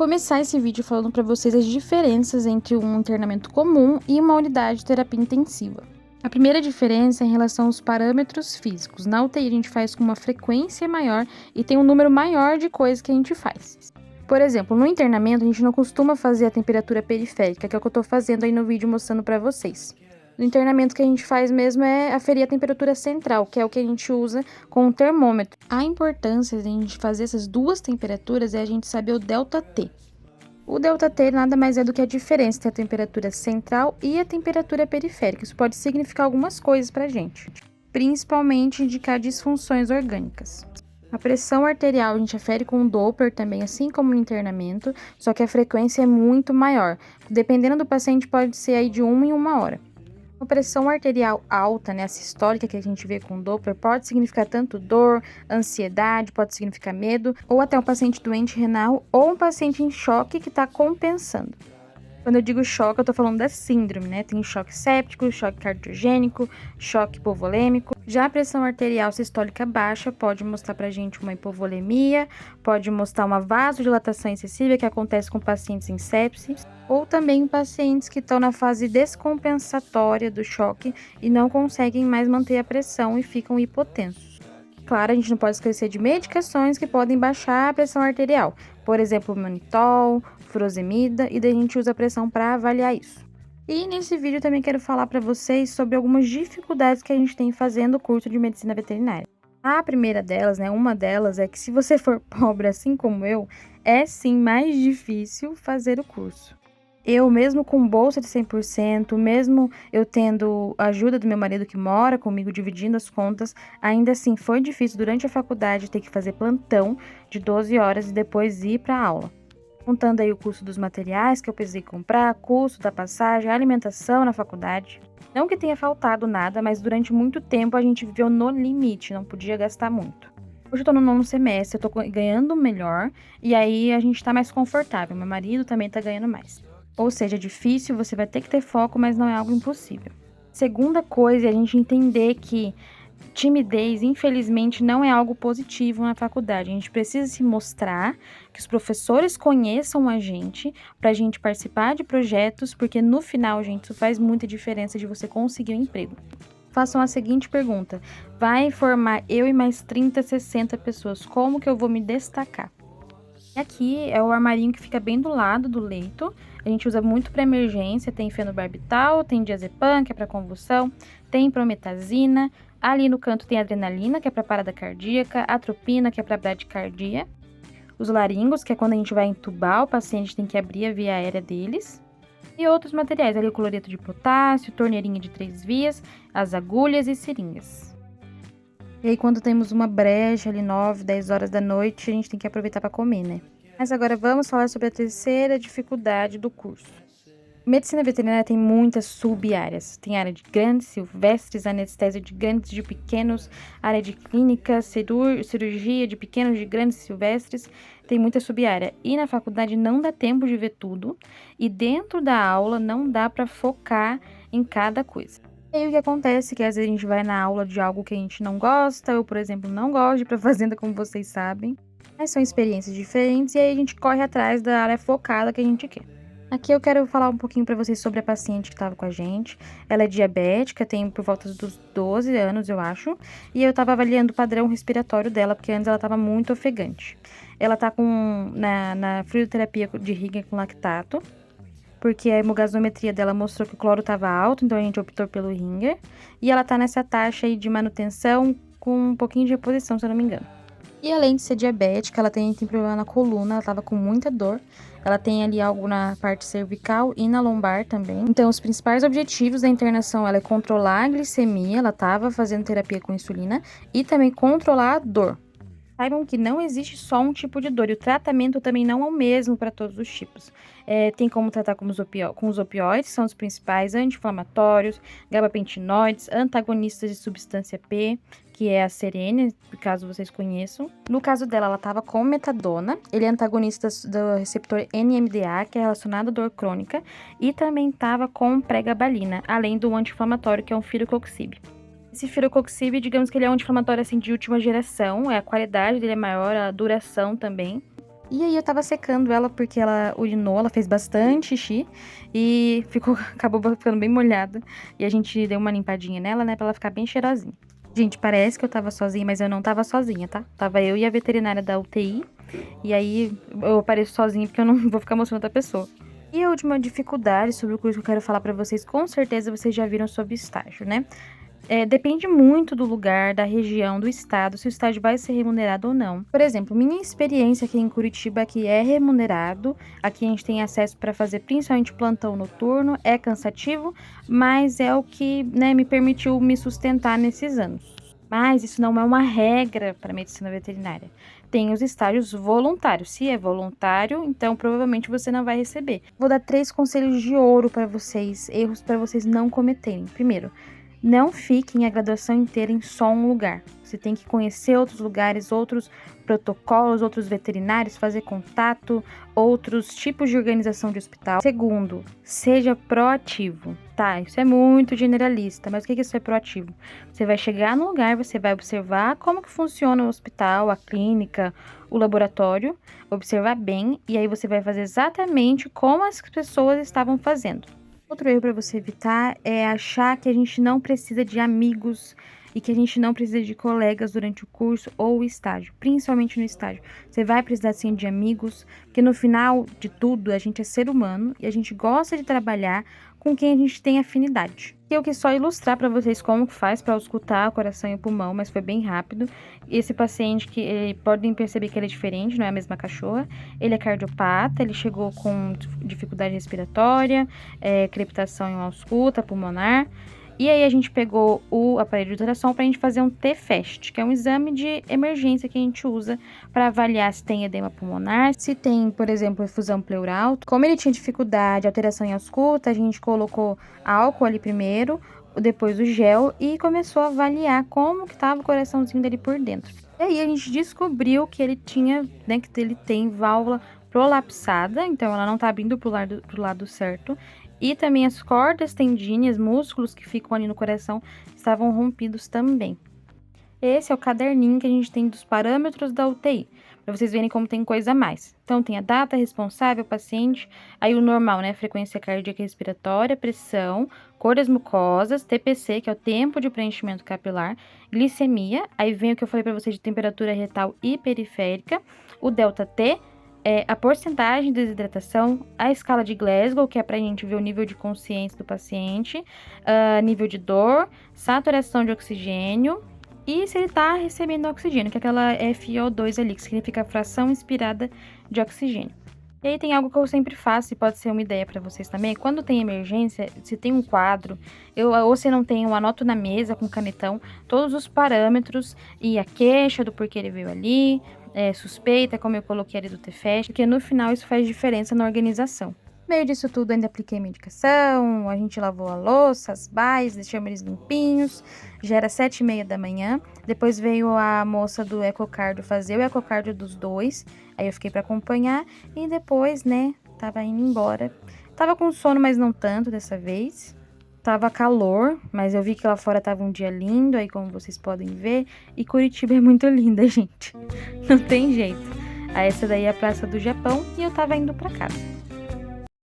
começar esse vídeo falando para vocês as diferenças entre um internamento comum e uma unidade de terapia intensiva. A primeira diferença é em relação aos parâmetros físicos. Na UTI a gente faz com uma frequência maior e tem um número maior de coisas que a gente faz. Por exemplo, no internamento a gente não costuma fazer a temperatura periférica, que é o que eu estou fazendo aí no vídeo mostrando para vocês. No internamento que a gente faz mesmo é aferir a temperatura central, que é o que a gente usa com o termômetro. A importância de a gente fazer essas duas temperaturas é a gente saber o ΔT. O ΔT nada mais é do que a diferença entre a temperatura central e a temperatura periférica. Isso pode significar algumas coisas pra gente, principalmente indicar disfunções orgânicas. A pressão arterial a gente afere com o Doppler também, assim como no internamento, só que a frequência é muito maior. Dependendo do paciente, pode ser aí de 1 em 1 hora. A pressão arterial alta, a sistólica que a gente vê com o Doppler, pode significar tanto dor, ansiedade, pode significar medo, ou até um paciente doente renal ou um paciente em choque que está compensando. Quando eu digo choque, eu tô falando da síndrome, Tem choque séptico, choque cardiogênico, choque hipovolêmico. Já a pressão arterial sistólica baixa pode mostrar pra gente uma hipovolemia, pode mostrar uma vasodilatação excessiva que acontece com pacientes em sepsis, ou também em pacientes que estão na fase descompensatória do choque e não conseguem mais manter a pressão e ficam hipotensos. Claro, a gente não pode esquecer de medicações que podem baixar a pressão arterial, por exemplo, mannitol, furosemida, e daí a gente usa a pressão para avaliar isso. E nesse vídeo eu também quero falar para vocês sobre algumas dificuldades que a gente tem fazendo o curso de medicina veterinária. A primeira delas, uma delas é que se você for pobre assim como eu, é sim mais difícil fazer o curso. Eu, mesmo com bolsa de 100%, mesmo eu tendo a ajuda do meu marido que mora comigo, dividindo as contas, ainda assim foi difícil durante a faculdade ter que fazer plantão de 12 horas e depois ir para a aula. Contando aí o custo dos materiais que eu precisei comprar, custo da passagem, alimentação na faculdade. Não que tenha faltado nada, mas durante muito tempo a gente viveu no limite, não podia gastar muito. Hoje eu tô no 9º semestre, eu tô ganhando melhor e aí a gente tá mais confortável. Meu marido também tá ganhando mais. Ou seja, é difícil, você vai ter que ter foco, mas não é algo impossível. Segunda coisa é a gente entender que timidez, infelizmente, não é algo positivo na faculdade. A gente precisa se mostrar, que os professores conheçam a gente, pra gente participar de projetos, porque no final, gente, isso faz muita diferença de você conseguir um emprego. Façam a seguinte pergunta: vai formar eu e mais 30, 60 pessoas, como que eu vou me destacar? Aqui é o armarinho que fica bem do lado do leito. A gente usa muito para emergência, tem fenobarbital, tem diazepam, que é para convulsão, tem prometazina. Ali no canto tem adrenalina, que é para parada cardíaca, atropina, que é para bradicardia. Os laringos, que é quando a gente vai entubar o paciente, tem que abrir a via aérea deles. E outros materiais, ali o cloreto de potássio, torneirinha de 3 vias, as agulhas e seringas. E aí, quando temos uma brecha ali 9, 10 horas da noite, a gente tem que aproveitar para comer, Mas agora vamos falar sobre a terceira dificuldade do curso. Medicina veterinária tem muitas sub-áreas. Tem área de grandes silvestres, anestesia de grandes e de pequenos, área de clínica, cirurgia de pequenos e de grandes silvestres. Tem muita sub-área. E na faculdade não dá tempo de ver tudo. E dentro da aula não dá para focar em cada coisa. E aí o que acontece é que às vezes a gente vai na aula de algo que a gente não gosta. Eu, por exemplo, não gosto de ir pra fazenda, como vocês sabem. Mas são experiências diferentes e aí a gente corre atrás da área focada que a gente quer. Aqui eu quero falar um pouquinho para vocês sobre a paciente que estava com a gente. Ela é diabética, tem por volta dos 12 anos, eu acho. E eu estava avaliando o padrão respiratório dela, porque antes ela estava muito ofegante. Ela tá na fluidoterapia de Ringer com lactato, porque a hemogasometria dela mostrou que o cloro estava alto, então a gente optou pelo Ringer. E ela tá nessa taxa aí de manutenção com um pouquinho de reposição, se eu não me engano. E além de ser diabética, ela tem problema na coluna, ela tava com muita dor. Ela tem ali algo na parte cervical e na lombar também. Então, os principais objetivos da internação, ela é controlar a glicemia, ela tava fazendo terapia com insulina, e também controlar a dor. Saibam que não existe só um tipo de dor, e o tratamento também não é o mesmo para todos os tipos. Tem como tratar com os opioides, são os principais, anti-inflamatórios, gabapentinoides, antagonistas de substância P, que é a serene, caso vocês conheçam. No caso dela, ela estava com metadona, ele é antagonista do receptor NMDA, que é relacionado à dor crônica, e também estava com pregabalina, além do anti-inflamatório, que é um firocoxib. Esse firocoxib, digamos que ele é um anti-inflamatório assim, de última geração, a qualidade dele é maior, a duração também. E aí eu tava secando ela porque ela urinou, ela fez bastante xixi e acabou ficando bem molhada. E a gente deu uma limpadinha nela, né, pra ela ficar bem cheirosinha. Gente, parece que eu tava sozinha, mas eu não tava sozinha, tá? Tava eu e a veterinária da UTI. E aí eu apareço sozinha porque eu não vou ficar mostrando outra pessoa. E a última dificuldade sobre o curso que eu quero falar pra vocês, com certeza vocês já viram sobre estágio, né? Depende muito do lugar, da região, do estado, se o estágio vai ser remunerado ou não. Por exemplo, minha experiência aqui em Curitiba, que é remunerado, aqui a gente tem acesso para fazer principalmente plantão noturno, é cansativo, mas é o que, né, me permitiu me sustentar nesses anos. Mas isso não é uma regra para medicina veterinária. Tem os estágios voluntários. Se é voluntário, então provavelmente você não vai receber. Vou dar 3 conselhos de ouro para vocês, erros para vocês não cometerem. Primeiro, não fiquem a graduação inteira em só um lugar. Você tem que conhecer outros lugares, outros protocolos, outros veterinários, fazer contato, outros tipos de organização de hospital. Segundo, seja proativo. Tá, isso é muito generalista, mas o que isso é proativo? Você vai chegar no lugar, você vai observar como que funciona o hospital, a clínica, o laboratório, observar bem, e aí você vai fazer exatamente como as pessoas estavam fazendo. Outro erro para você evitar é achar que a gente não precisa de amigos e que a gente não precisa de colegas durante o curso ou o estágio, principalmente no estágio. Você vai precisar sim de amigos, porque no final de tudo a gente é ser humano e a gente gosta de trabalhar com quem a gente tem afinidade. Eu quis só ilustrar para vocês como que faz para escutar o coração e o pulmão, mas foi bem rápido. Esse paciente que podem perceber que ele é diferente, não é a mesma cachorra. Ele é cardiopata, ele chegou com dificuldade respiratória, crepitação em uma ausculta pulmonar. E aí a gente pegou o aparelho de ultrassom para a gente fazer um T-FAST, que é um exame de emergência que a gente usa para avaliar se tem edema pulmonar, se tem, por exemplo, efusão pleural. Como ele tinha dificuldade, alteração em ausculta, a gente colocou álcool ali primeiro, depois o gel e começou a avaliar como que estava o coraçãozinho dele por dentro. E aí a gente descobriu que ele tinha, né, que ele tem válvula prolapsada, então ela não está abrindo pro lado certo. E também as cordas tendíneas, músculos que ficam ali no coração, estavam rompidos também. Esse é o caderninho que a gente tem dos parâmetros da UTI, para vocês verem como tem coisa a mais. Então, tem a data, responsável, paciente, aí o normal, né? Frequência cardíaca e respiratória, pressão, cor das mucosas, TPC, que é o tempo de preenchimento capilar, glicemia, aí vem o que eu falei para vocês de temperatura retal e periférica, o delta T, a porcentagem de desidratação, a escala de Glasgow, que é para a gente ver o nível de consciência do paciente, nível de dor, saturação de oxigênio e se ele está recebendo oxigênio, que é aquela FiO2 ali, que significa fração inspirada de oxigênio. E aí tem algo que eu sempre faço e pode ser uma ideia para vocês também. Quando tem emergência, se tem um quadro, ou se não tem, eu anoto na mesa com canetão todos os parâmetros e a queixa do porquê ele veio ali, suspeita, como eu coloquei ali do T-FAST, porque no final isso faz diferença na organização. No meio disso tudo, ainda apliquei medicação, a gente lavou a louça, as baias, deixamos eles limpinhos. Já era 7h30 da manhã. Depois veio a moça do ecocardio fazer o ecocardio dos dois. Aí eu fiquei para acompanhar e depois, né, tava indo embora. Tava com sono, mas não tanto dessa vez. Tava calor, mas eu vi que lá fora tava um dia lindo, aí como vocês podem ver. E Curitiba é muito linda, gente. Não tem jeito. Essa daí é a Praça do Japão e eu tava indo para casa.